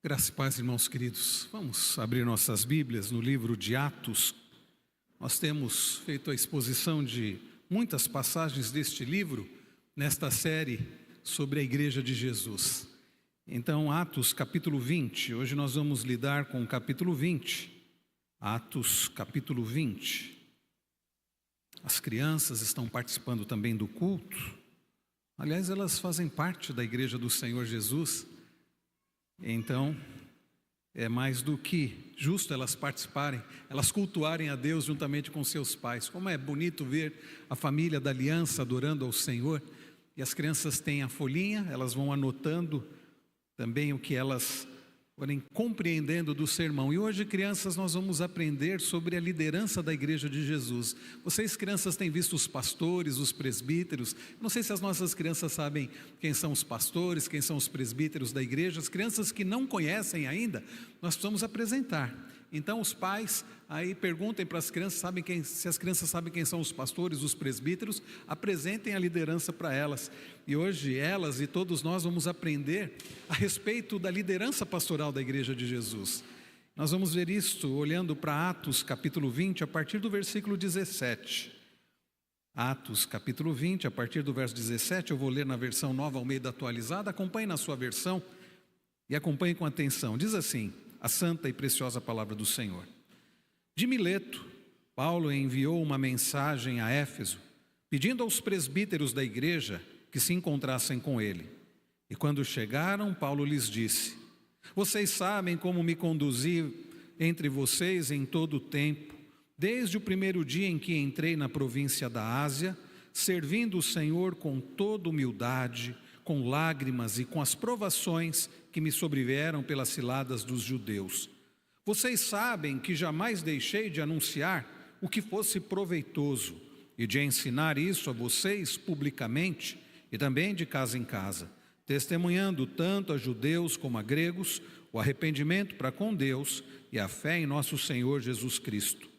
Graças e paz, irmãos queridos. Vamos abrir nossas Bíblias no livro de Atos. Nós temos feito a exposição de muitas passagens deste livro nesta série sobre a Igreja de Jesus. Então, Atos capítulo 20, hoje nós vamos lidar com o capítulo 20. Atos capítulo 20. As crianças estão participando também do culto. Aliás, elas fazem parte da Igreja do Senhor Jesus. Então, é mais do que justo elas participarem, elas cultuarem a Deus juntamente com seus pais. Como é bonito ver a família da aliança adorando ao Senhor. E as crianças têm a folhinha, elas vão anotando também o que elas forem compreendendo do sermão. E hoje, crianças, nós vamos aprender sobre a liderança da Igreja de Jesus. Vocês, crianças, têm visto os pastores, os presbíteros. Não sei se as nossas crianças sabem quem são os pastores, quem são os presbíteros da igreja. As crianças que não conhecem ainda, nós precisamos apresentar. Então, os pais aí perguntem para as crianças, se as crianças sabem quem são os pastores, os presbíteros, apresentem a liderança para elas. E hoje elas e todos nós vamos aprender a respeito da liderança pastoral da Igreja de Jesus. Nós vamos ver isto olhando para Atos capítulo 20, a partir do versículo 17. Atos capítulo 20, a partir do verso 17, eu vou ler na versão Nova Almeida Atualizada. Acompanhe na sua versão e acompanhe com atenção. Diz assim: a santa e preciosa palavra do Senhor. De Mileto, Paulo enviou uma mensagem a Éfeso, pedindo aos presbíteros da igreja que se encontrassem com ele. E quando chegaram, Paulo lhes disse: vocês sabem como me conduzi entre vocês em todo o tempo, desde o primeiro dia em que entrei na província da Ásia, servindo o Senhor com toda humildade, com lágrimas e com as provações que me sobrevieram pelas ciladas dos judeus. Vocês sabem que jamais deixei de anunciar o que fosse proveitoso e de ensinar isso a vocês publicamente e também de casa em casa, testemunhando tanto a judeus como a gregos o arrependimento para com Deus e a fé em nosso Senhor Jesus Cristo.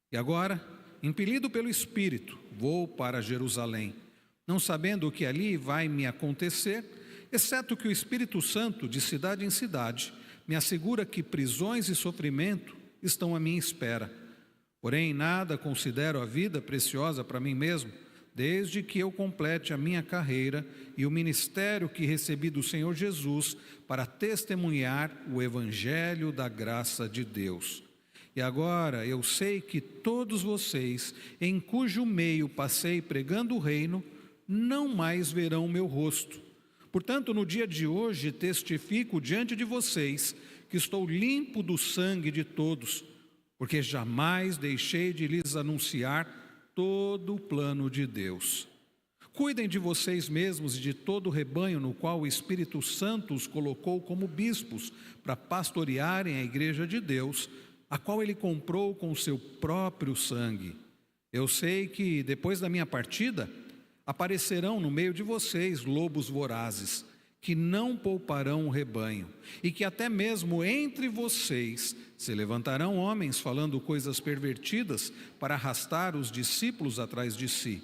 E agora, impelido pelo Espírito, vou para Jerusalém, não sabendo o que ali vai me acontecer, exceto que o Espírito Santo, de cidade em cidade, me assegura que prisões e sofrimento estão à minha espera. Porém, nada considero a vida preciosa para mim mesmo, desde que eu complete a minha carreira e o ministério que recebi do Senhor Jesus para testemunhar o Evangelho da graça de Deus. E agora eu sei que todos vocês, em cujo meio passei pregando o reino, não mais verão o meu rosto. Portanto, no dia de hoje testifico diante de vocês que estou limpo do sangue de todos, porque jamais deixei de lhes anunciar todo o plano de Deus. Cuidem de vocês mesmos e de todo o rebanho no qual o Espírito Santo os colocou como bispos para pastorearem a igreja de Deus, a qual ele comprou com o seu próprio sangue. Eu sei que depois da minha partida aparecerão no meio de vocês lobos vorazes, que não pouparão o rebanho, e que até mesmo entre vocês se levantarão homens falando coisas pervertidas para arrastar os discípulos atrás de si.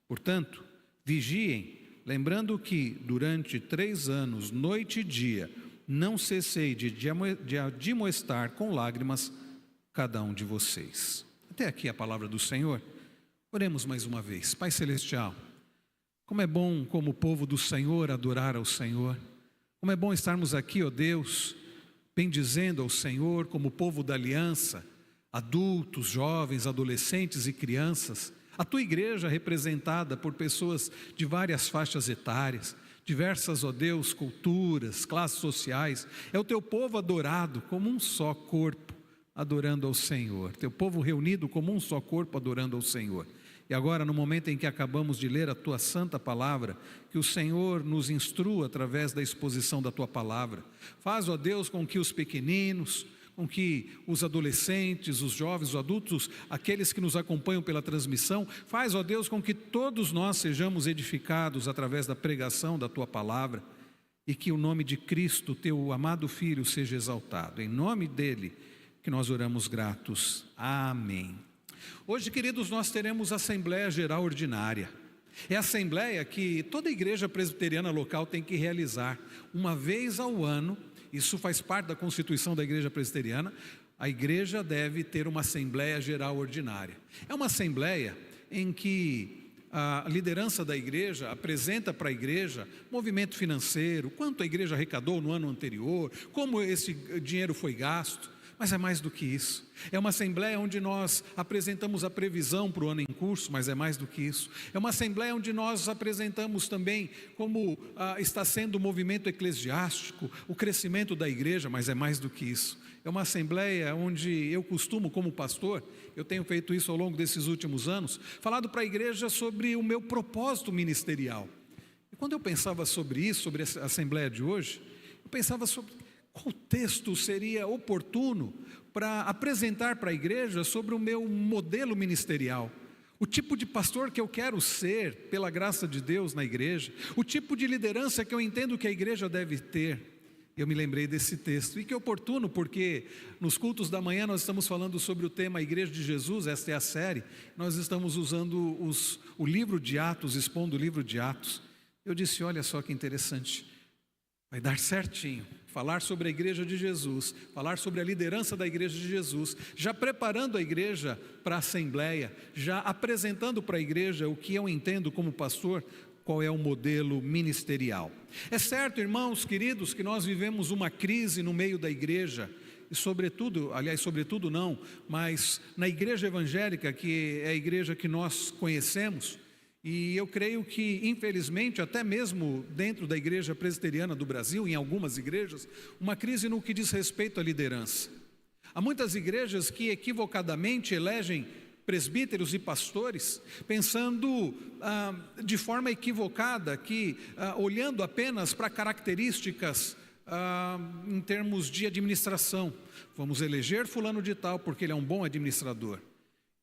Portanto, vigiem, lembrando que durante 3 anos, noite e dia, não cessei de admoestar com lágrimas cada um de vocês. Até aqui a palavra do Senhor. Oremos mais uma vez. Pai Celestial, como é bom, como povo do Senhor, adorar ao Senhor. Como é bom estarmos aqui, ó Deus, bendizendo ao Senhor como povo da aliança, adultos, jovens, adolescentes e crianças. A tua igreja representada por pessoas de várias faixas etárias, diversas, ó Deus, culturas, classes sociais. É o teu povo adorado como um só corpo, adorando ao Senhor. Teu povo reunido como um só corpo, adorando ao Senhor. E agora, no momento em que acabamos de ler a Tua Santa Palavra, que o Senhor nos instrua através da exposição da Tua Palavra. Faz, ó Deus, com que os pequeninos, com que os adolescentes, os jovens, os adultos, aqueles que nos acompanham pela transmissão, faz, ó Deus, com que todos nós sejamos edificados através da pregação da Tua Palavra e que o nome de Cristo, Teu amado Filho, seja exaltado. Em nome dEle que nós oramos gratos. Amém. Hoje, queridos, nós teremos a Assembleia Geral Ordinária. É a assembleia que toda igreja presbiteriana local tem que realizar uma vez ao ano isso faz parte da constituição da igreja presbiteriana, a igreja deve ter uma Assembleia Geral Ordinária. É uma assembleia em que a liderança da igreja apresenta para a igreja movimento financeiro, quanto a igreja arrecadou no ano anterior, como esse dinheiro foi gasto. Mas é mais do que isso. É uma assembleia onde nós apresentamos a previsão para o ano em curso, mas é mais do que isso. É uma assembleia onde nós apresentamos também como está sendo o movimento eclesiástico, o crescimento da igreja, mas é mais do que isso. É uma assembleia onde eu costumo, como pastor, eu tenho feito isso ao longo desses últimos anos, falado para a igreja sobre o meu propósito ministerial. E quando eu pensava sobre isso, sobre a assembleia de hoje, eu pensava sobre qual texto seria oportuno para apresentar para a igreja sobre o meu modelo ministerial, o tipo de pastor que eu quero ser, pela graça de Deus na igreja, o tipo de liderança que eu entendo que a igreja deve ter. Eu me lembrei desse texto, e que oportuno, porque nos cultos da manhã nós estamos falando sobre o tema Igreja de Jesus, esta é a série, nós estamos usando o livro de Atos, expondo o livro de Atos. Eu disse, olha só que interessante, vai dar certinho, falar sobre a igreja de Jesus, falar sobre a liderança da igreja de Jesus, já preparando a igreja para a assembleia, já apresentando para a igreja o que eu entendo como pastor, qual é o modelo ministerial. É certo, irmãos queridos, que nós vivemos uma crise no meio da igreja, e sobretudo não, mas na igreja evangélica, que é a igreja que nós conhecemos, e eu creio que, infelizmente, até mesmo dentro da igreja presbiteriana do Brasil, em algumas igrejas, uma crise no que diz respeito à liderança. Há muitas igrejas que equivocadamente elegem presbíteros e pastores, pensando de forma equivocada, que olhando apenas para características em termos de administração. Vamos eleger fulano de tal porque ele é um bom administrador.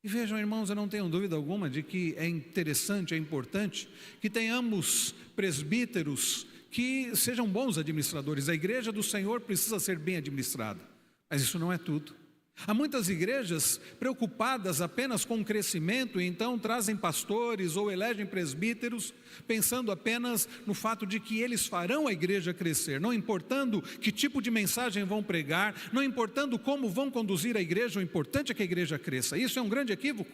E vejam, irmãos, eu não tenho dúvida alguma de que é interessante, é importante que tenhamos presbíteros que sejam bons administradores. A igreja do Senhor precisa ser bem administrada, mas isso não é tudo. Há muitas igrejas preocupadas apenas com o crescimento e então trazem pastores ou elegem presbíteros pensando apenas no fato de que eles farão a igreja crescer, não importando que tipo de mensagem vão pregar, não importando como vão conduzir a igreja, o importante é que a igreja cresça. Isso é um grande equívoco,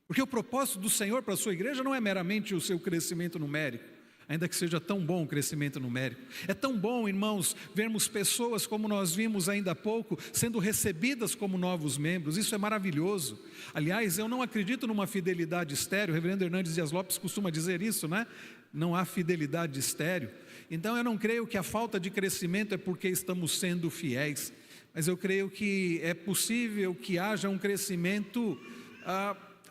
porque o propósito do Senhor para a sua igreja não é meramente o seu crescimento numérico, ainda que seja tão bom o crescimento numérico. É tão bom, irmãos, vermos pessoas como nós vimos ainda há pouco, sendo recebidas como novos membros. Isso é maravilhoso. Aliás, eu não acredito numa fidelidade estéril. O reverendo Hernandes Dias Lopes costuma dizer isso, né? Não há fidelidade estéril. Então eu não creio que a falta de crescimento é porque estamos sendo fiéis, mas eu creio que é possível que haja um crescimento,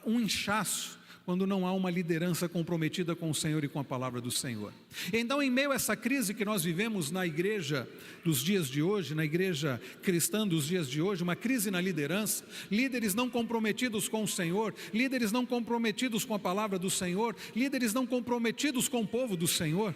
um inchaço, quando não há uma liderança comprometida com o Senhor e com a palavra do Senhor. Então, em meio a essa crise que nós vivemos na igreja dos dias de hoje, na igreja cristã dos dias de hoje, uma crise na liderança, líderes não comprometidos com o Senhor, líderes não comprometidos com a palavra do Senhor, líderes não comprometidos com o povo do Senhor,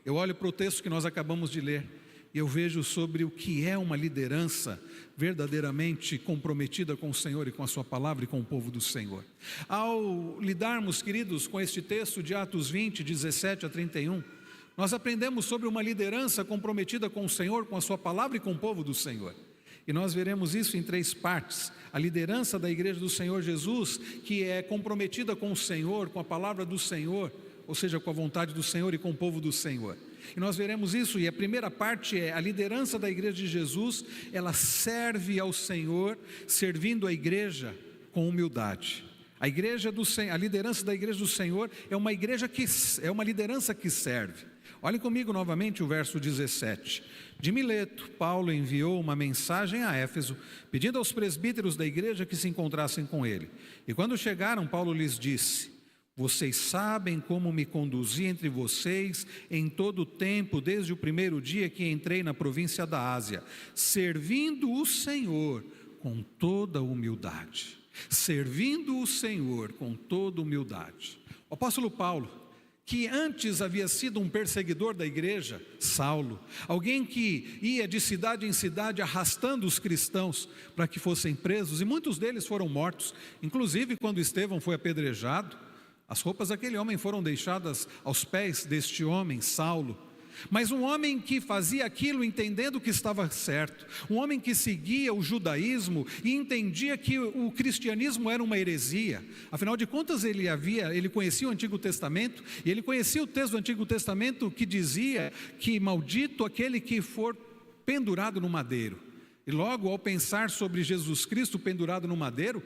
eu olho para o texto que nós acabamos de ler, e eu vejo sobre o que é uma liderança verdadeiramente comprometida com o Senhor e com a sua palavra e com o povo do Senhor. Ao lidarmos, queridos, com este texto de Atos 20, 17 a 31, nós aprendemos sobre uma liderança comprometida com o Senhor, com a sua palavra e com o povo do Senhor. E nós veremos isso em 3 partes. A liderança da igreja do Senhor Jesus, que é comprometida com o Senhor, com a palavra do Senhor, ou seja, com a vontade do Senhor e com o povo do Senhor. E nós veremos isso, e a primeira parte é a liderança da igreja de Jesus, ela serve ao Senhor, servindo a igreja com humildade. A liderança da igreja do Senhor é uma liderança que serve. Olhem comigo novamente o verso 17. De Mileto, Paulo enviou uma mensagem a Éfeso, pedindo aos presbíteros da igreja que se encontrassem com ele. E quando chegaram, Paulo lhes disse: vocês sabem como me conduzi entre vocês em todo o tempo, desde o primeiro dia que entrei na província da Ásia, servindo o Senhor com toda humildade. Servindo o Senhor com toda humildade. O apóstolo Paulo, que antes havia sido um perseguidor da igreja, Saulo, alguém que ia de cidade em cidade arrastando os cristãos para que fossem presos, e muitos deles foram mortos, inclusive quando Estevão foi apedrejado, as roupas daquele homem foram deixadas aos pés deste homem, Saulo. mas um homem que fazia aquilo entendendo que estava certo, um homem que seguia o judaísmo e entendia que o cristianismo era uma heresia. Afinal de contas, ele conhecia o Antigo Testamento, e ele conhecia o texto do Antigo Testamento que dizia que maldito aquele que for pendurado no madeiro. E logo, ao pensar sobre Jesus Cristo pendurado no madeiro,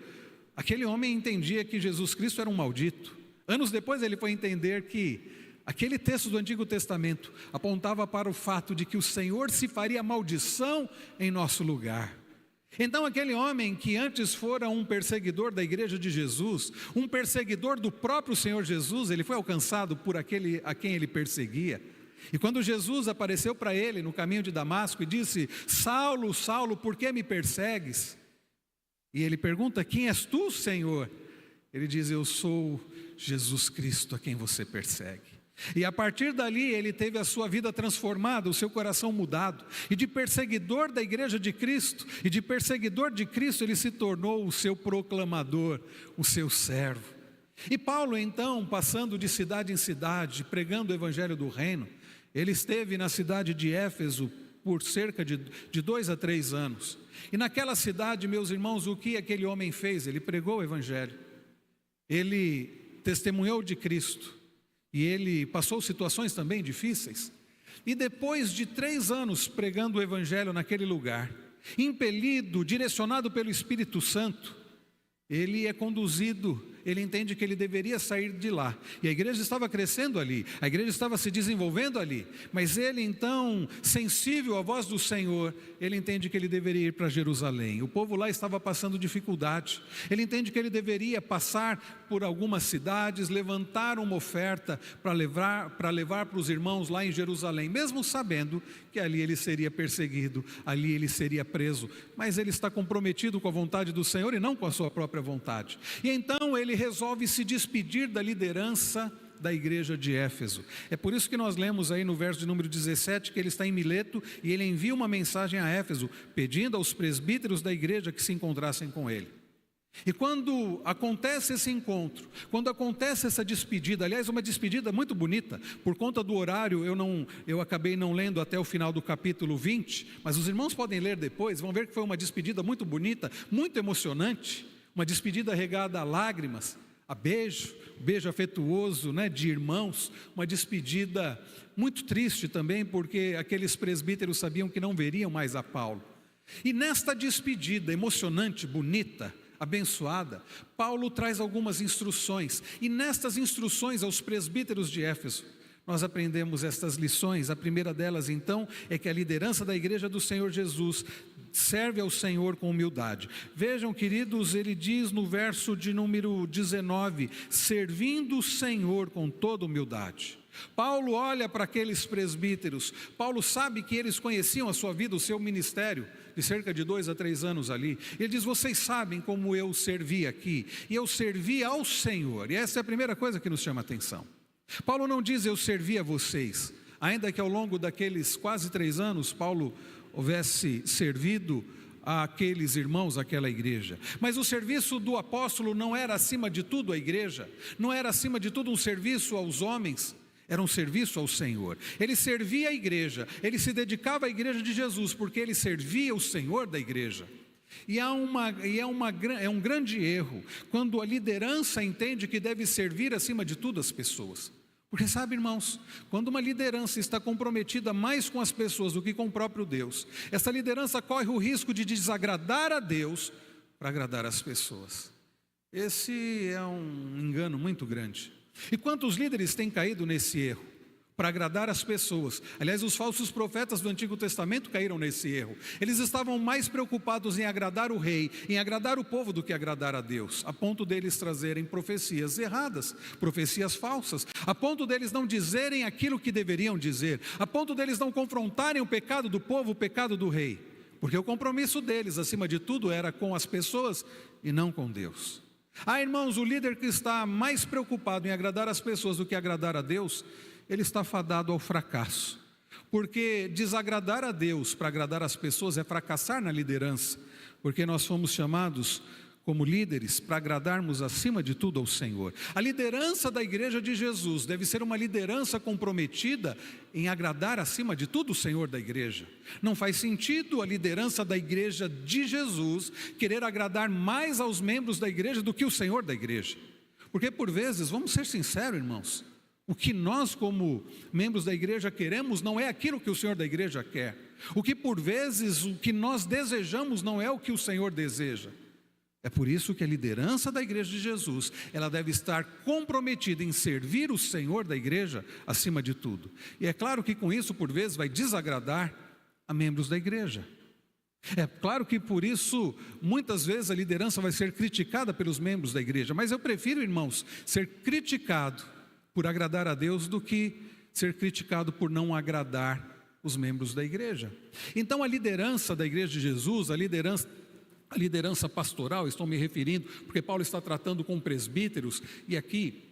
aquele homem entendia que Jesus Cristo era um maldito. Anos depois ele foi entender que aquele texto do Antigo Testamento apontava para o fato de que o Senhor se faria maldição em nosso lugar. Então aquele homem que antes fora um perseguidor da igreja de Jesus, um perseguidor do próprio Senhor Jesus, ele foi alcançado por aquele a quem ele perseguia. E quando Jesus apareceu para ele no caminho de Damasco e disse: Saulo, Saulo, por que me persegues? E ele pergunta: quem és tu, Senhor? Ele diz: eu sou Jesus Cristo a quem você persegue. E a partir dali ele teve a sua vida transformada, o seu coração mudado, e de perseguidor da igreja de Cristo, e de perseguidor de Cristo ele se tornou o seu proclamador, o seu servo. E Paulo então, passando de cidade em cidade, pregando o evangelho do reino, ele esteve na cidade de Éfeso por cerca de 2 a 3 anos. E naquela cidade, meus irmãos, o que aquele homem fez? Ele pregou o evangelho, ele testemunhou de Cristo, e ele passou situações também difíceis. E depois de 3 anos pregando o evangelho naquele lugar, impelido, direcionado pelo Espírito Santo, ele é conduzido, ele entende que ele deveria sair de lá. E a igreja estava crescendo ali, a igreja estava se desenvolvendo ali. Mas ele então, sensível à voz do Senhor, ele entende que ele deveria ir para Jerusalém. O povo lá estava passando dificuldade. Ele entende que ele deveria passar por algumas cidades, levantar uma oferta para levar para os irmãos lá em Jerusalém, mesmo sabendo que ali ele seria perseguido, ali ele seria preso. Mas ele está comprometido com a vontade do Senhor e não com a sua própria vontade. E então ele resolve se despedir da liderança da igreja de Éfeso. É por isso que nós lemos aí no verso de número 17 que ele está em Mileto e ele envia uma mensagem a Éfeso, pedindo aos presbíteros da igreja que se encontrassem com ele. E quando acontece esse encontro, quando acontece essa despedida, aliás, uma despedida muito bonita, por conta do horário eu acabei não lendo até o final do capítulo 20, mas os irmãos podem ler depois, vão ver que foi uma despedida muito bonita, muito emocionante, uma despedida regada a lágrimas, a beijo afetuoso, de irmãos, uma despedida muito triste também, porque aqueles presbíteros sabiam que não veriam mais a Paulo. E nesta despedida emocionante, bonita, abençoada, Paulo traz algumas instruções, e nestas instruções aos presbíteros de Éfeso, nós aprendemos estas lições. A primeira delas então é que a liderança da igreja do Senhor Jesus serve ao Senhor com humildade. Vejam, queridos, ele diz no verso de número 19, servindo o Senhor com toda humildade. Paulo olha para aqueles presbíteros, Paulo sabe que eles conheciam a sua vida, o seu ministério, de cerca de 2 a 3 anos ali. Ele diz: vocês sabem como eu servi aqui, e eu servi ao Senhor. E essa é a primeira coisa que nos chama a atenção. Paulo não diz: eu servi a vocês, ainda que ao longo daqueles quase 3 anos, Paulo houvesse servido àqueles irmãos, àquela igreja. Mas o serviço do apóstolo não era acima de tudo a igreja, não era acima de tudo um serviço aos homens, era um serviço ao Senhor. Ele servia a igreja, ele se dedicava à igreja de Jesus, porque ele servia o Senhor da igreja. E é um grande erro quando a liderança entende que deve servir acima de tudo as pessoas. Porque sabe, irmãos, quando uma liderança está comprometida mais com as pessoas do que com o próprio Deus, essa liderança corre o risco de desagradar a Deus para agradar as pessoas. Esse é um engano muito grande. E quantos líderes têm caído nesse erro? Para agradar as pessoas. Aliás, os falsos profetas do Antigo Testamento caíram nesse erro. Eles estavam mais preocupados em agradar o rei, em agradar o povo, do que agradar a Deus, a ponto deles trazerem profecias erradas, profecias falsas, a ponto deles não dizerem aquilo que deveriam dizer, a ponto deles não confrontarem o pecado do povo, o pecado do rei, porque o compromisso deles, acima de tudo, era com as pessoas e não com Deus. Irmãos, o líder que está mais preocupado em agradar as pessoas do que agradar a Deus, ele está fadado ao fracasso, porque desagradar a Deus para agradar as pessoas é fracassar na liderança, porque nós fomos chamados como líderes para agradarmos acima de tudo ao Senhor. A liderança da igreja de Jesus deve ser uma liderança comprometida em agradar acima de tudo o Senhor da igreja. Não faz sentido a liderança da igreja de Jesus querer agradar mais aos membros da igreja do que o Senhor da igreja. Porque por vezes, vamos ser sinceros, irmãos, o que nós como membros da igreja queremos não é aquilo que o Senhor da igreja quer. O que por vezes, o que nós desejamos não é o que o Senhor deseja. É por isso que a liderança da igreja de Jesus, ela deve estar comprometida em servir o Senhor da igreja acima de tudo. E é claro que com isso, por vezes, vai desagradar a membros da igreja. É claro que por isso, muitas vezes a liderança vai ser criticada pelos membros da igreja, mas eu prefiro, irmãos, ser criticado por agradar a Deus do que ser criticado por não agradar os membros da igreja. Então a liderança da igreja de Jesus, a liderança pastoral, estou me referindo, porque Paulo está tratando com presbíteros, e aqui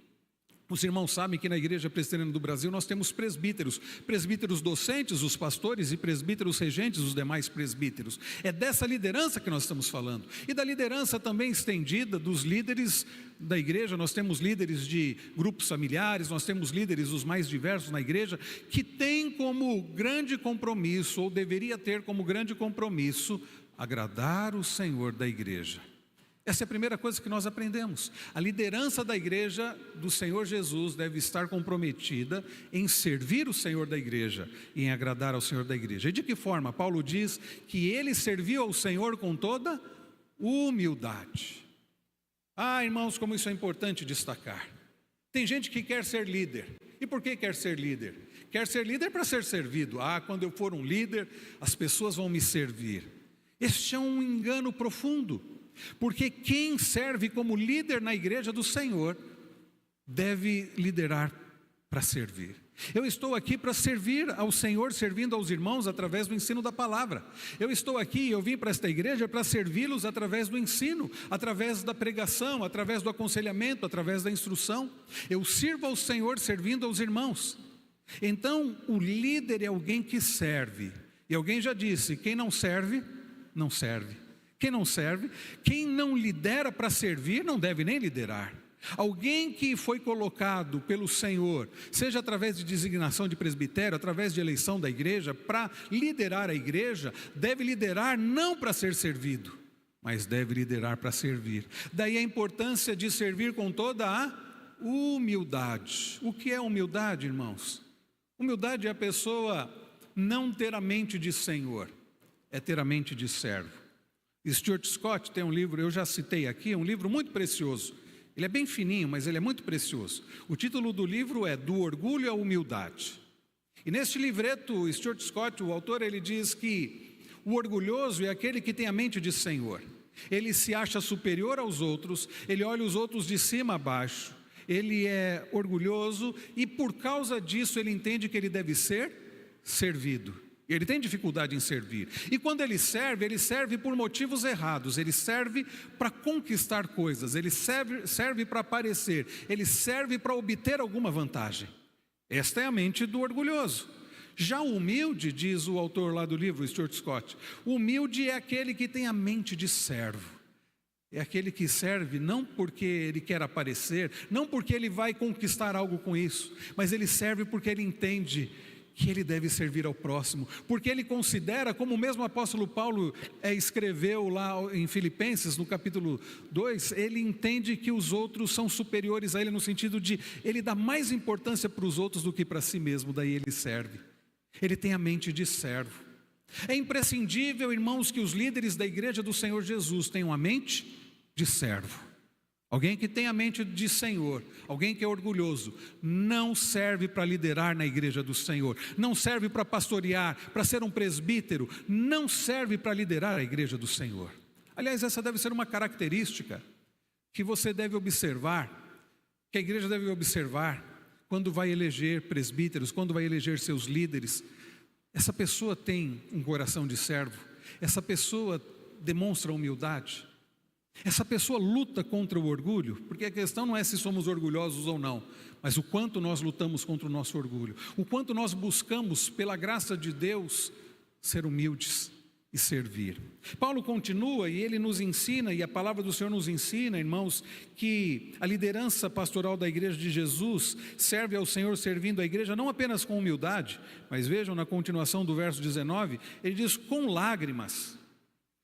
os irmãos sabem que na Igreja Presbiteriana do Brasil nós temos presbíteros docentes, os pastores, e presbíteros regentes, os demais presbíteros. É dessa liderança que nós estamos falando, e da liderança também estendida dos líderes da igreja. Nós temos líderes de grupos familiares, nós temos líderes os mais diversos na igreja, que tem como grande compromisso, ou deveria ter como grande compromisso, agradar o Senhor da igreja. Essa é a primeira coisa que nós aprendemos. A liderança da igreja do Senhor Jesus deve estar comprometida em servir o Senhor da igreja e em agradar ao Senhor da igreja. E de que forma? Paulo diz que ele serviu ao Senhor com toda humildade. Irmãos, como isso é importante destacar. Tem gente que quer ser líder. E por que quer ser líder? Quer ser líder para ser servido. Quando eu for um líder, as pessoas vão me servir. Este é um engano profundo, porque quem serve como líder na igreja do Senhor deve liderar para servir. Eu estou aqui para servir ao Senhor, servindo aos irmãos através do ensino da palavra. Eu estou aqui, eu vim para esta igreja para servi-los através do ensino, através da pregação, através do aconselhamento, através da instrução. Eu sirvo ao Senhor servindo aos irmãos. Então, o líder é alguém que serve. E alguém já disse, quem não serve, não serve. Quem não serve, quem não lidera para servir, não deve nem liderar. Alguém que foi colocado pelo Senhor, seja através de designação de presbitério, através de eleição da igreja, para liderar a igreja, deve liderar não para ser servido, mas deve liderar para servir. Daí a importância de servir com toda a humildade. O que é humildade, irmãos? Humildade é a pessoa não ter a mente de Senhor, é ter a mente de servo. Stuart Scott tem um livro, eu já citei aqui, é um livro muito precioso. Ele é bem fininho, mas ele é muito precioso. O título do livro é Do Orgulho à Humildade. E neste livreto, Stuart Scott, o autor, ele diz que o orgulhoso é aquele que tem a mente de Senhor. Ele se acha superior aos outros, ele olha os outros de cima a baixo, ele é orgulhoso e por causa disso ele entende que ele deve ser servido. Ele tem dificuldade em servir. E quando ele serve por motivos errados. Ele serve para conquistar coisas. Ele serve para aparecer. Ele serve para obter alguma vantagem. Esta é a mente do orgulhoso. Já o humilde, diz o autor lá do livro, Stuart Scott, o humilde é aquele que tem a mente de servo. É aquele que serve não porque ele quer aparecer, não porque ele vai conquistar algo com isso, mas ele serve porque ele entende que ele deve servir ao próximo, porque ele considera, como o mesmo apóstolo Paulo escreveu lá em Filipenses, no capítulo 2, ele entende que os outros são superiores a ele, no sentido de, ele dá mais importância para os outros do que para si mesmo, daí ele serve. Ele tem a mente de servo. É imprescindível, irmãos, que os líderes da igreja do Senhor Jesus tenham a mente de servo. Alguém que tem a mente de Senhor, alguém que é orgulhoso, não serve para liderar na igreja do Senhor, não serve para pastorear, para ser um presbítero, não serve para liderar a igreja do Senhor. Aliás, essa deve ser uma característica que você deve observar, que a igreja deve observar quando vai eleger presbíteros, quando vai eleger seus líderes. Essa pessoa tem um coração de servo, essa pessoa demonstra humildade. Essa pessoa luta contra o orgulho, porque a questão não é se somos orgulhosos ou não, mas o quanto nós lutamos contra o nosso orgulho, o quanto nós buscamos, pela graça de Deus, ser humildes e servir. Paulo continua e ele nos ensina, e a palavra do Senhor nos ensina, irmãos, que a liderança pastoral da igreja de Jesus serve ao Senhor servindo a igreja não apenas com humildade, mas vejam na continuação do verso 19, ele diz com lágrimas.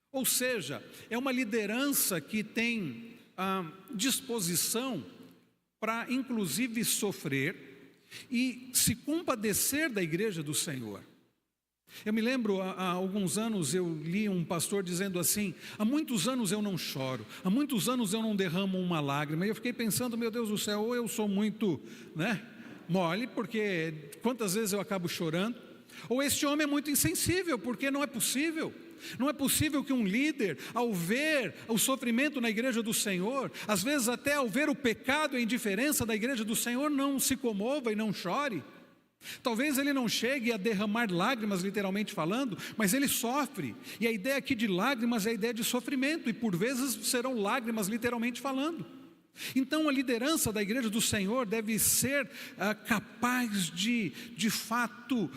Ou seja, é uma liderança que tem a disposição para inclusive sofrer e se compadecer da igreja do Senhor. Eu me lembro, há alguns anos eu li um pastor dizendo assim: há muitos anos eu não choro, há muitos anos eu não derramo uma lágrima. E eu fiquei pensando, meu Deus do céu, ou eu sou muito mole, porque quantas vezes eu acabo chorando, ou este homem é muito insensível, porque não é possível. Não é possível que um líder, ao ver o sofrimento na igreja do Senhor, às vezes até ao ver o pecado e a indiferença da igreja do Senhor, não se comova e não chore. Talvez ele não chegue a derramar lágrimas, literalmente falando, mas ele sofre. E a ideia aqui de lágrimas é a ideia de sofrimento, e por vezes serão lágrimas, literalmente falando. Então a liderança da igreja do Senhor deve ser capaz de fato,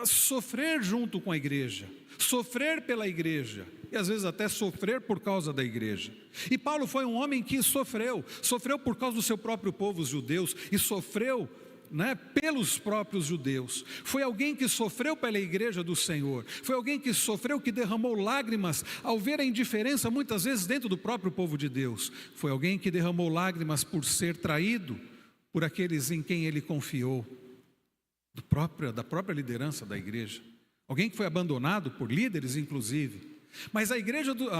sofrer junto com a igreja, sofrer pela igreja, e às vezes até sofrer por causa da igreja. E Paulo foi um homem que sofreu por causa do seu próprio povo, os judeus, e sofreu pelos próprios judeus. Foi alguém que sofreu pela igreja do Senhor, foi alguém que sofreu, que derramou lágrimas ao ver a indiferença muitas vezes dentro do próprio povo de Deus. Foi alguém que derramou lágrimas por ser traído por aqueles em quem ele confiou, da própria liderança da igreja. Alguém que foi abandonado por líderes inclusive. Mas a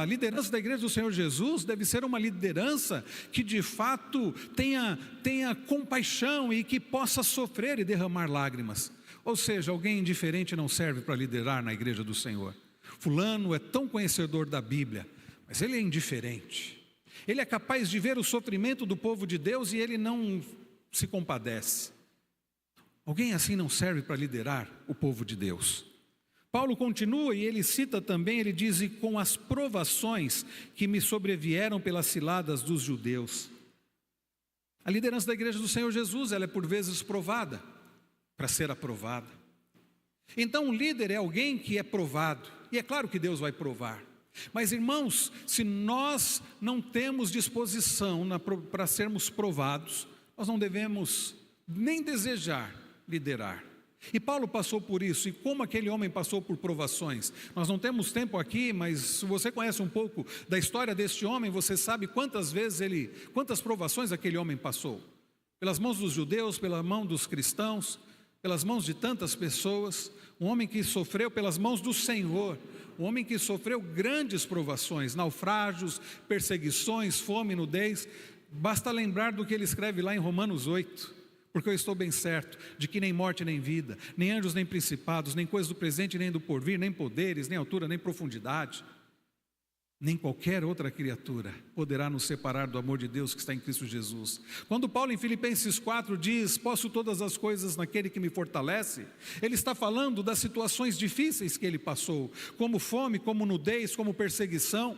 liderança da igreja do Senhor Jesus deve ser uma liderança que de fato tenha compaixão e que possa sofrer e derramar lágrimas. Ou seja, alguém indiferente não serve para liderar na igreja do Senhor. Fulano é tão conhecedor da Bíblia, mas ele é indiferente. Ele é capaz de ver o sofrimento do povo de Deus e ele não se compadece. Alguém assim não serve para liderar o povo de Deus. Paulo continua e ele cita também, ele diz: e com as provações que me sobrevieram pelas ciladas dos judeus. A liderança da igreja do Senhor Jesus, ela é por vezes provada, para ser aprovada. Então um líder é alguém que é provado, e é claro que Deus vai provar. Mas irmãos, se nós não temos disposição para sermos provados, nós não devemos nem desejar liderar. E Paulo passou por isso, e como aquele homem passou por provações. Nós não temos tempo aqui, mas se você conhece um pouco da história deste homem, você sabe quantas provações aquele homem passou. Pelas mãos dos judeus, pela mão dos cristãos, pelas mãos de tantas pessoas. Um homem que sofreu pelas mãos do Senhor, um homem que sofreu grandes provações, naufrágios, perseguições, fome, nudez. Basta lembrar do que ele escreve lá em Romanos 8. Porque eu estou bem certo de que nem morte nem vida, nem anjos nem principados, nem coisas do presente nem do porvir, nem poderes, nem altura nem profundidade, nem qualquer outra criatura poderá nos separar do amor de Deus que está em Cristo Jesus. Quando Paulo em Filipenses 4 diz: posso todas as coisas naquele que me fortalece, ele está falando das situações difíceis que ele passou, como fome, como nudez, como perseguição.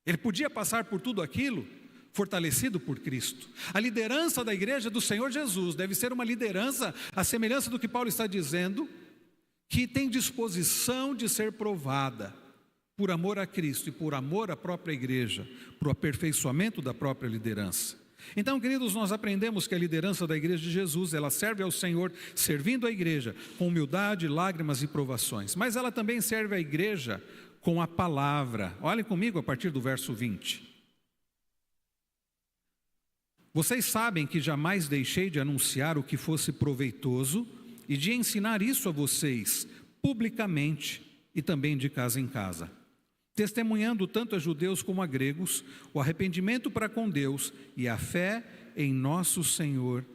Ele podia passar por tudo aquilo fortalecido por Cristo. A liderança da igreja do Senhor Jesus deve ser uma liderança, à semelhança do que Paulo está dizendo, que tem disposição de ser provada por amor a Cristo e por amor à própria igreja, para o aperfeiçoamento da própria liderança. Então, queridos, nós aprendemos que a liderança da igreja de Jesus, ela serve ao Senhor servindo a igreja com humildade, lágrimas e provações, mas ela também serve à igreja com a palavra. Olhem comigo a partir do verso 20. Vocês sabem que jamais deixei de anunciar o que fosse proveitoso e de ensinar isso a vocês publicamente e também de casa em casa, testemunhando tanto a judeus como a gregos o arrependimento para com Deus e a fé em nosso Senhor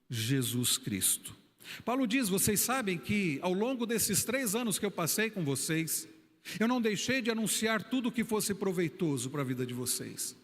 Jesus Cristo. Paulo diz: vocês sabem que ao longo desses 3 anos que eu passei com vocês, eu não deixei de anunciar tudo o que fosse proveitoso para a vida de vocês.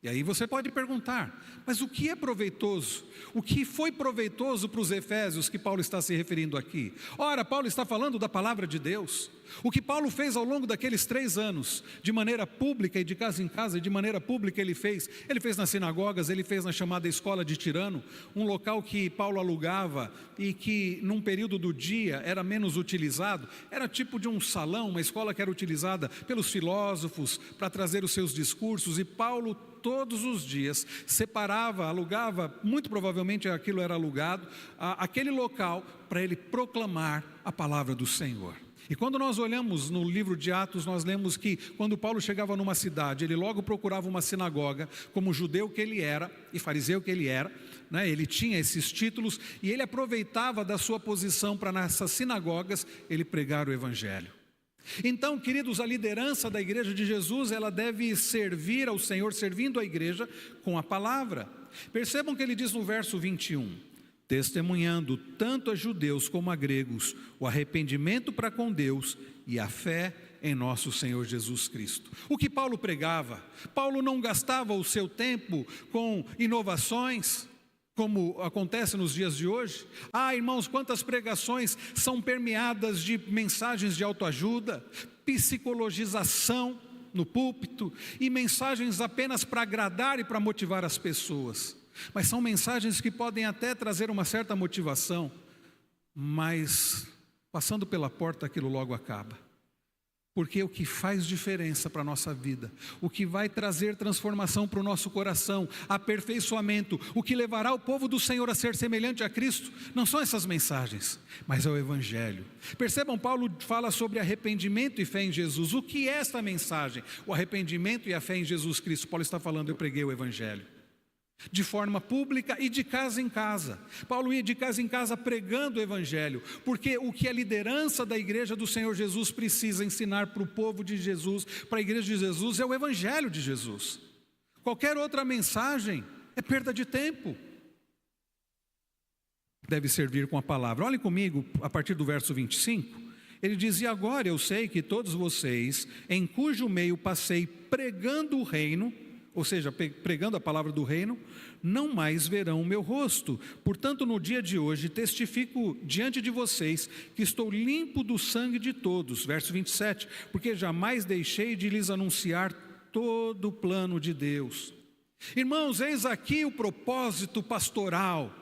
E aí você pode perguntar: mas o que é proveitoso? O que foi proveitoso para os efésios que Paulo está se referindo aqui? Ora, Paulo está falando da palavra de Deus. O que Paulo fez ao longo daqueles 3 anos, de maneira pública e de casa em casa, de maneira pública ele fez nas sinagogas, ele fez na chamada escola de Tirano, um local que Paulo alugava e que num período do dia era menos utilizado, era tipo de um salão, uma escola que era utilizada pelos filósofos para trazer os seus discursos, e Paulo todos os dias separava, alugava, muito provavelmente aquilo era alugado, aquele local para ele proclamar a palavra do Senhor. E quando nós olhamos no livro de Atos, nós lemos que quando Paulo chegava numa cidade, ele logo procurava uma sinagoga, como judeu que ele era e fariseu que ele era, né? Ele tinha esses títulos e ele aproveitava da sua posição para nessas sinagogas ele pregar o evangelho. Então, queridos, a liderança da igreja de Jesus, ela deve servir ao Senhor, servindo a igreja com a palavra. Percebam que ele diz no verso 21, testemunhando tanto a judeus como a gregos o arrependimento para com Deus e a fé em nosso Senhor Jesus Cristo. O que Paulo pregava? Paulo não gastava o seu tempo com inovações, como acontece nos dias de hoje. Irmãos, quantas pregações são permeadas de mensagens de autoajuda, psicologização no púlpito e mensagens apenas para agradar e para motivar as pessoas. Mas são mensagens que podem até trazer uma certa motivação, mas passando pela porta aquilo logo acaba. Porque o que faz diferença para a nossa vida, o que vai trazer transformação para o nosso coração, aperfeiçoamento, o que levará o povo do Senhor a ser semelhante a Cristo, não são essas mensagens, mas é o Evangelho. Percebam, Paulo fala sobre arrependimento e fé em Jesus. O que é esta mensagem? O arrependimento e a fé em Jesus Cristo. Paulo está falando, eu preguei o Evangelho. De forma pública e de casa em casa. Paulo ia de casa em casa pregando o evangelho, porque o que a liderança da igreja do Senhor Jesus precisa ensinar para o povo de Jesus, para a igreja de Jesus, é o evangelho de Jesus. Qualquer outra mensagem é perda de tempo. Deve servir com a palavra. Olhem comigo a partir do verso 25. Ele diz, e agora eu sei que todos vocês, em cujo meio passei pregando o reino, ou seja, pregando a palavra do reino, não mais verão o meu rosto. Portanto, no dia de hoje, testifico diante de vocês que estou limpo do sangue de todos. Verso 27, porque jamais deixei de lhes anunciar todo o plano de Deus. Irmãos, eis aqui o propósito pastoral.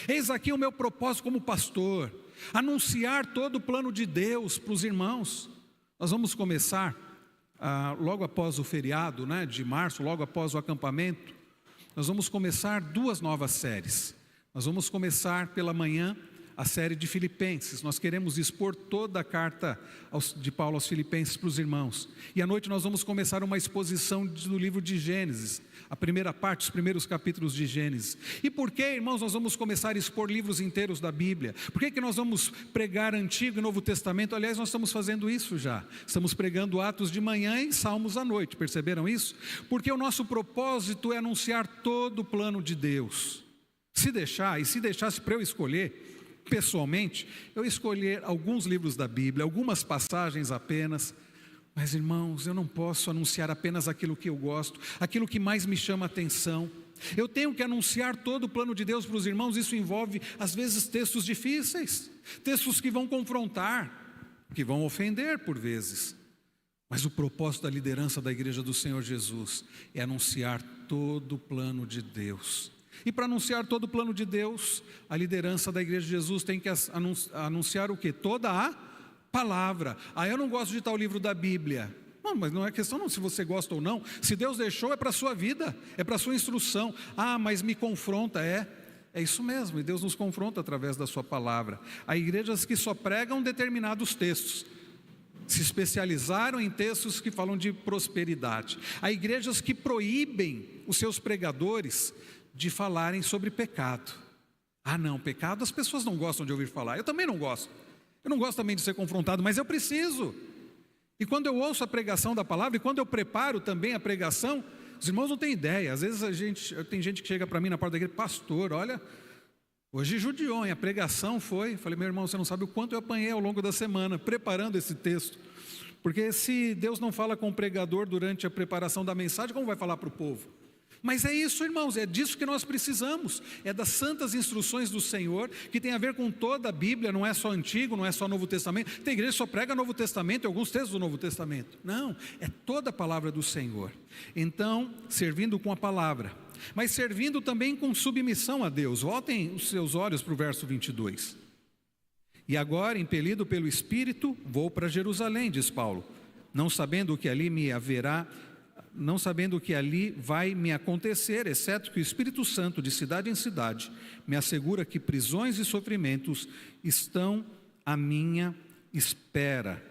Eis aqui o meu propósito como pastor. Anunciar todo o plano de Deus para os irmãos. Nós vamos começar logo após o feriado, né, de março, logo após o acampamento, nós vamos começar 2 novas séries. Nós vamos começar pela manhã a série de Filipenses. Nós queremos expor toda a carta de Paulo aos Filipenses para os irmãos. E à noite nós vamos começar uma exposição do livro de Gênesis, a primeira parte, os primeiros capítulos de Gênesis. E por que, irmãos, nós vamos começar a expor livros inteiros da Bíblia? Por que nós vamos pregar Antigo e Novo Testamento? Aliás, nós estamos fazendo isso já. Estamos pregando Atos de manhã e Salmos à noite, perceberam isso? Porque o nosso propósito é anunciar todo o plano de Deus. Se deixasse para eu escolher, pessoalmente, eu escolher alguns livros da Bíblia, algumas passagens apenas, mas irmãos, eu não posso anunciar apenas aquilo que eu gosto, aquilo que mais me chama a atenção. Eu tenho que anunciar todo o plano de Deus para os irmãos. Isso envolve às vezes textos difíceis, textos que vão confrontar, que vão ofender por vezes, mas o propósito da liderança da igreja do Senhor Jesus é anunciar todo o plano de Deus. E para anunciar todo o plano de Deus, a liderança da igreja de Jesus tem que anunciar o quê? Toda a palavra. Eu não gosto de tal livro da Bíblia. Não, mas não é questão não se você gosta ou não. Se Deus deixou, é para a sua vida, é para a sua instrução. Mas me confronta, é isso mesmo, e Deus nos confronta através da sua palavra. Há igrejas que só pregam determinados textos, se especializaram em textos que falam de prosperidade. Há igrejas que proíbem os seus pregadores de falarem sobre pecado. Não, pecado as pessoas não gostam de ouvir falar. Eu também não gosto. Eu não gosto também de ser confrontado, mas eu preciso. E quando eu ouço a pregação da palavra, e quando eu preparo também a pregação, os irmãos não têm ideia. Às vezes tem gente que chega para mim na porta da igreja, pastor, olha, hoje judiou, a pregação foi. Falei, meu irmão, você não sabe o quanto eu apanhei ao longo da semana, preparando esse texto. Porque se Deus não fala com o pregador durante a preparação da mensagem, como vai falar para o povo? Mas é isso, irmãos, é disso que nós precisamos, é das santas instruções do Senhor, que tem a ver com toda a Bíblia, não é só Antigo, não é só Novo Testamento. Tem igreja que só prega Novo Testamento e alguns textos do Novo Testamento. Não, é toda a palavra do Senhor. Então, servindo com a palavra, mas servindo também com submissão a Deus. Voltem os seus olhos para o verso 22. E agora, impelido pelo Espírito, vou para Jerusalém, diz Paulo, não sabendo que ali vai me acontecer, exceto que o Espírito Santo, de cidade em cidade, me assegura que prisões e sofrimentos estão à minha espera.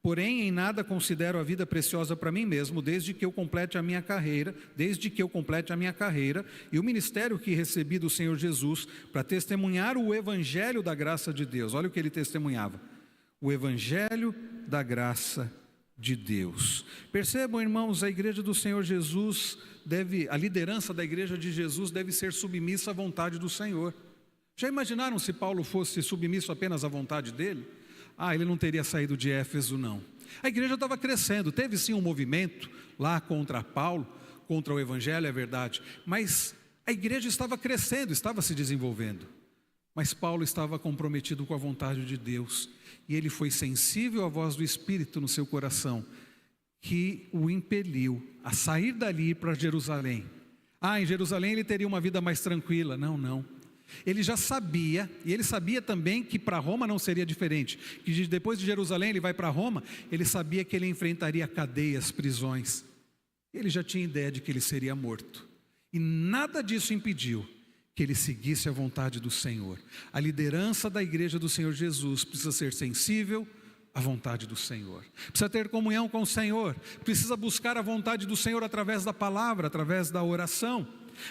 Porém, em nada considero a vida preciosa para mim mesmo, desde que eu complete a minha carreira e o ministério que recebi do Senhor Jesus, para testemunhar o Evangelho da graça de Deus. Olha o que ele testemunhava: o Evangelho da graça de Deus. Percebam, irmãos, a igreja do Senhor Jesus a liderança da igreja de Jesus deve ser submissa à vontade do Senhor. Já imaginaram se Paulo fosse submisso apenas à vontade dele? Ele não teria saído de Éfeso, não. A igreja estava crescendo, teve sim um movimento lá contra Paulo, contra o Evangelho, é verdade, mas a igreja estava crescendo, estava se desenvolvendo. Mas Paulo estava comprometido com a vontade de Deus, e ele foi sensível à voz do Espírito no seu coração, que o impeliu a sair dali para Jerusalém. Em Jerusalém ele teria uma vida mais tranquila. Não. Ele já sabia, e ele sabia também que para Roma não seria diferente, que depois de Jerusalém ele vai para Roma, ele sabia que ele enfrentaria cadeias, prisões. Ele já tinha ideia de que ele seria morto, e nada disso impediu que ele seguisse a vontade do Senhor. A liderança da igreja do Senhor Jesus precisa ser sensível à vontade do Senhor, precisa ter comunhão com o Senhor, precisa buscar a vontade do Senhor através da palavra, através da oração.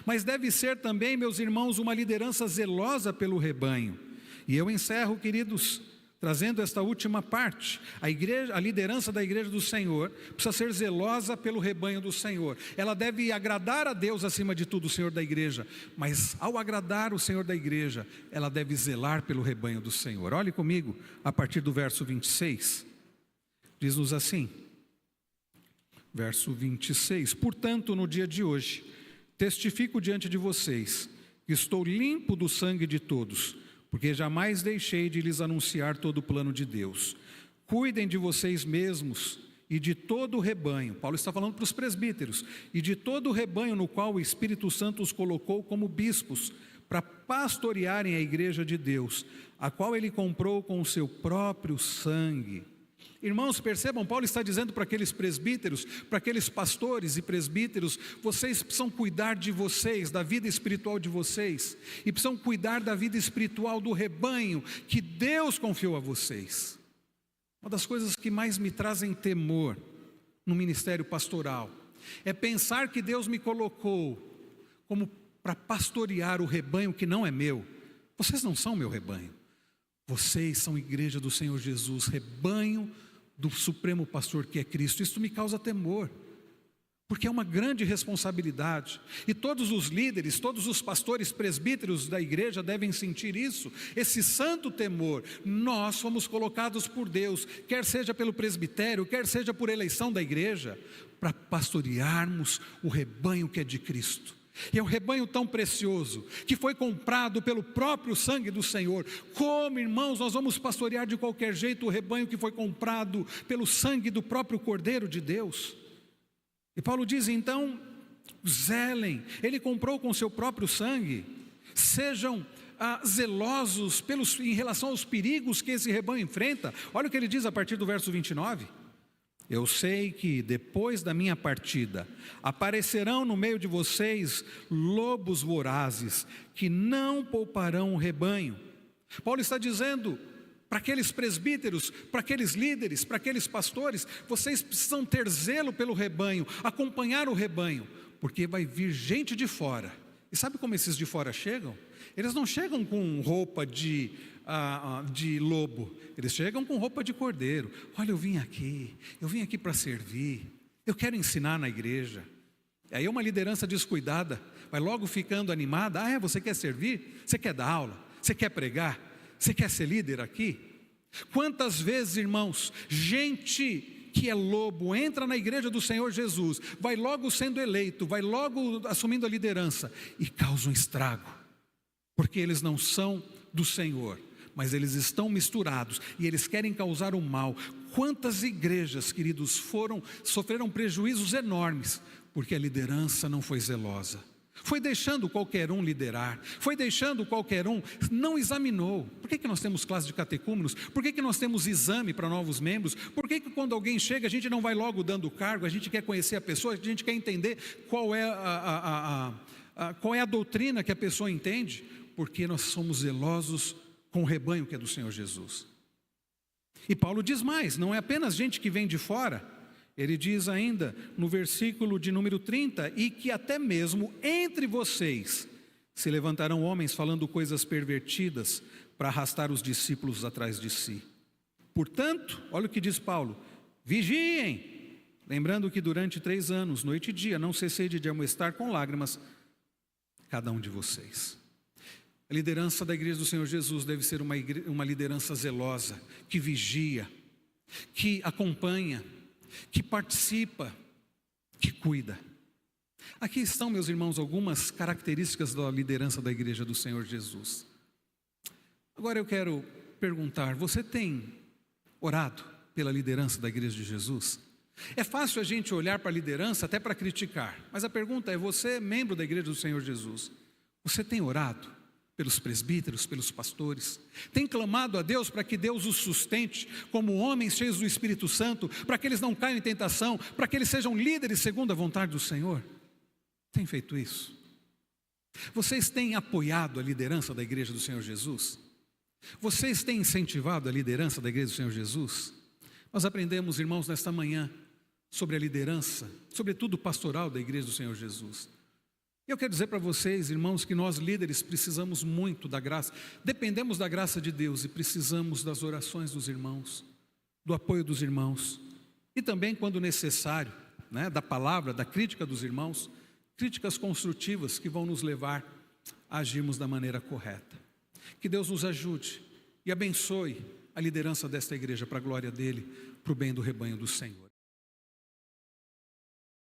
Mas deve ser também, meus irmãos, uma liderança zelosa pelo rebanho. E eu encerro, queridos, trazendo esta última parte. A liderança da igreja do Senhor precisa ser zelosa pelo rebanho do Senhor. Ela deve agradar a Deus acima de tudo, o Senhor da igreja. Mas ao agradar o Senhor da igreja, ela deve zelar pelo rebanho do Senhor. Olhe comigo, a partir do verso 26. Diz-nos assim, verso 26. Portanto, no dia de hoje, testifico diante de vocês que estou limpo do sangue de todos, porque jamais deixei de lhes anunciar todo o plano de Deus. Cuidem de vocês mesmos e de todo o rebanho. Paulo está falando para os presbíteros. E de todo o rebanho no qual o Espírito Santo os colocou como bispos, para pastorearem a igreja de Deus, a qual ele comprou com o seu próprio sangue. Irmãos, percebam, Paulo está dizendo para aqueles presbíteros, para aqueles pastores e presbíteros: vocês precisam cuidar de vocês, da vida espiritual de vocês, e precisam cuidar da vida espiritual do rebanho que Deus confiou a vocês. Uma das coisas que mais me trazem temor no ministério pastoral é pensar que Deus me colocou como para pastorear o rebanho que não é meu. Vocês não são meu rebanho. Vocês são igreja do Senhor Jesus, rebanho do supremo pastor que é Cristo. Isso me causa temor, porque é uma grande responsabilidade, e todos os líderes, todos os pastores, presbíteros da igreja devem sentir isso, esse santo temor. Nós fomos colocados por Deus, quer seja pelo presbitério, quer seja por eleição da igreja, para pastorearmos o rebanho que é de Cristo. E é um rebanho tão precioso, que foi comprado pelo próprio sangue do Senhor. Como, irmãos, nós vamos pastorear de qualquer jeito o rebanho que foi comprado pelo sangue do próprio Cordeiro de Deus? E Paulo diz então: zelem, ele comprou com seu próprio sangue. Sejam zelosos em relação aos perigos que esse rebanho enfrenta. Olha o que ele diz a partir do verso 29. Eu sei que depois da minha partida aparecerão no meio de vocês lobos vorazes que não pouparão o rebanho. Paulo está dizendo para aqueles presbíteros, para aqueles líderes, para aqueles pastores: vocês precisam ter zelo pelo rebanho, acompanhar o rebanho, porque vai vir gente de fora. E sabe como esses de fora chegam? Eles não chegam com roupa de lobo, eles chegam com roupa de cordeiro. Olha, eu vim aqui para servir, eu quero ensinar na igreja. Aí uma liderança descuidada vai logo ficando animada: você quer servir? Você quer dar aula? Você quer pregar? Você quer ser líder aqui? Quantas vezes, irmãos, gente que é lobo entra na igreja do Senhor Jesus, vai logo sendo eleito, vai logo assumindo a liderança e causa um estrago, porque eles não são do Senhor, mas eles estão misturados e eles querem causar o mal. Quantas igrejas, queridos, sofreram prejuízos enormes, porque a liderança não foi zelosa. Foi deixando qualquer um liderar, foi deixando qualquer um, não examinou. Por que nós temos classe de catecúmenos? Por que nós temos exame para novos membros? Por que quando alguém chega a gente não vai logo dando cargo, a gente quer conhecer a pessoa, a gente quer entender qual é a doutrina que a pessoa entende? Porque nós somos zelosos com o rebanho que é do Senhor Jesus. E Paulo diz mais, não é apenas gente que vem de fora. Ele diz ainda no versículo de número 30, e que até mesmo entre vocês se levantarão homens falando coisas pervertidas para arrastar os discípulos atrás de si. Portanto, olha o que diz Paulo, vigiem, lembrando que durante 3 anos, noite e dia, não cessei de admoestar com lágrimas cada um de vocês. A liderança da igreja do Senhor Jesus deve ser uma liderança zelosa, que vigia, que acompanha, que participa, que cuida. Aqui estão, meus irmãos, algumas características da liderança da igreja do Senhor Jesus. Agora eu quero perguntar, você tem orado pela liderança da igreja de Jesus? É fácil a gente olhar para a liderança até para criticar, mas a pergunta é, você é membro da igreja do Senhor Jesus, você tem orado pelos presbíteros, pelos pastores? Tem clamado a Deus para que Deus os sustente como homens cheios do Espírito Santo, para que eles não caiam em tentação, para que eles sejam líderes segundo a vontade do Senhor? Tem feito isso? Vocês têm apoiado a liderança da igreja do Senhor Jesus? Vocês têm incentivado a liderança da igreja do Senhor Jesus? Nós aprendemos, irmãos, nesta manhã sobre a liderança, sobretudo pastoral da igreja do Senhor Jesus. Eu quero dizer para vocês, irmãos, que nós líderes precisamos muito da graça, dependemos da graça de Deus e precisamos das orações dos irmãos, do apoio dos irmãos e também, quando necessário, da palavra, da crítica dos irmãos, críticas construtivas que vão nos levar a agirmos da maneira correta. Que Deus nos ajude e abençoe a liderança desta igreja para a glória dele, para o bem do rebanho do Senhor.